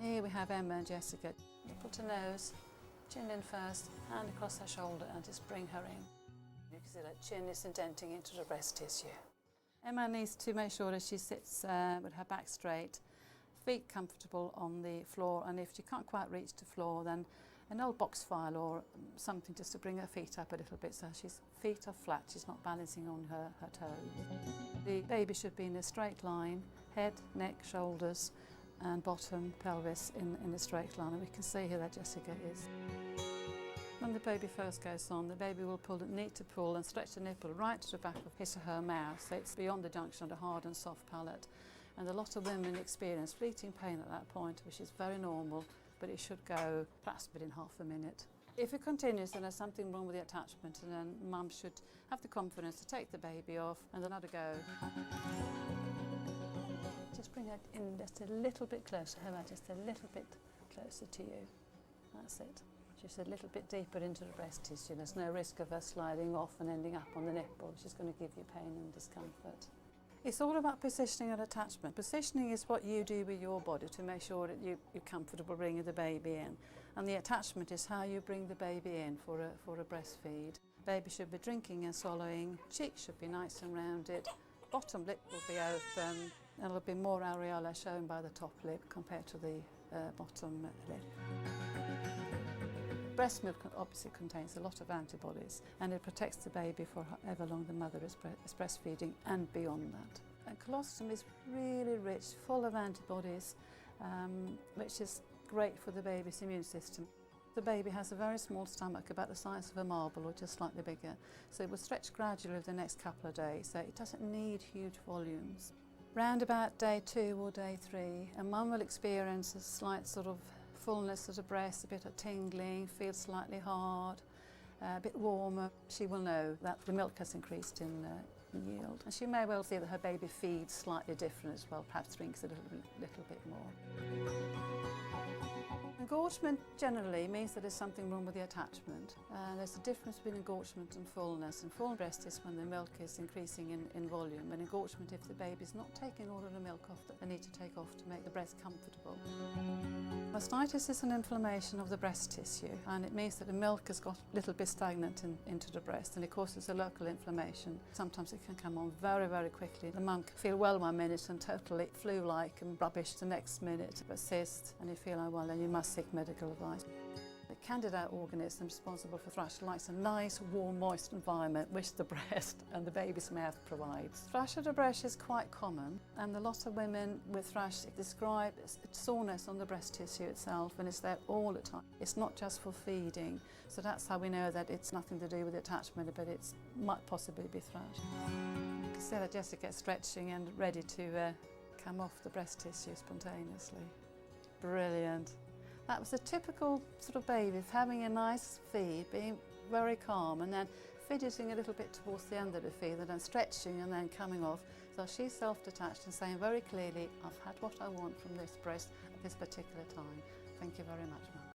Here we have Emma and Jessica. Put her nose, chin in first, hand across her shoulder and just bring her in. You can see that chin is indenting into the breast tissue. Emma needs to make sure that she sits with her back straight, feet comfortable on the floor, and if she can't quite reach the floor, then an old box file or something just to bring her feet up a little bit so her feet are flat, she's not balancing on her toes. The baby should be in a straight line, head, neck, shoulders and bottom, pelvis in a straight line, and we can see here that Jessica is. When the baby first goes on, the baby will need to pull and stretch the nipple right to the back of his or her mouth, so it's beyond the junction of the hard and soft palate. And a lot of women experience fleeting pain at that point, which is very normal, but it should go perhaps within half a minute. If it continues, then there's something wrong with the attachment, and then mum should have the confidence to take the baby off and then let her go. Just bring her in just a little bit closer, Emma, just a little bit closer to you. That's it. Just a little bit deeper into the breast tissue. There's no risk of her sliding off and ending up on the nipple, which is going to give you pain and discomfort. It's all about positioning and attachment. Positioning is what you do with your body to make sure that you're comfortable bringing the baby in. And the attachment is how you bring the baby in for a breastfeed. Baby should be drinking and swallowing. Cheeks should be nice and rounded. Bottom lip will be open, and there'll be more areola shown by the top lip compared to the bottom lip. Breast milk obviously contains a lot of antibodies, and it protects the baby for however long the mother is breastfeeding and beyond that. And colostrum is really rich, full of antibodies, which is great for the baby's immune system. The baby has a very small stomach, about the size of a marble or just slightly bigger, so it will stretch gradually over the next couple of days, so it doesn't need huge volumes. Round about day 2 or day 3, a mum will experience a slight sort of fullness of the breast, a bit of tingling, feels slightly hard, a bit warmer. She will know that the milk has increased in yield. And she may well see that her baby feeds slightly different as well, perhaps drinks a little bit more. Engorgement generally means that there's something wrong with the attachment. There's a difference between engorgement and fullness. And full breast is when the milk is increasing in volume, and engorgement if the baby's not taking all of the milk off that they need to take off to make the breast comfortable. Mastitis is an inflammation of the breast tissue, and it means that the milk has got a little bit stagnant into the breast, and it causes a local inflammation. Sometimes it can come on very, very quickly. The mum can feel well 1 minute and totally flu-like and rubbish the next minute, persist, and you feel, oh well, then you must seek medical advice. The Candida organism responsible for thrush likes a nice, warm, moist environment, which the breast and the baby's mouth provides. Thrush of the breast is quite common, and a lot of women with thrush describe soreness on the breast tissue itself, and it's there all the time. It's not just for feeding, so that's how we know that it's nothing to do with attachment, but it might possibly be thrush. You can see that Jessica is stretching and ready to come off the breast tissue spontaneously. Brilliant. That was a typical sort of baby, having a nice feed, being very calm, and then fidgeting a little bit towards the end of the feed, and then stretching and then coming off. So she's self-detached and saying very clearly, I've had what I want from this breast at this particular time. Thank you very much, Mum.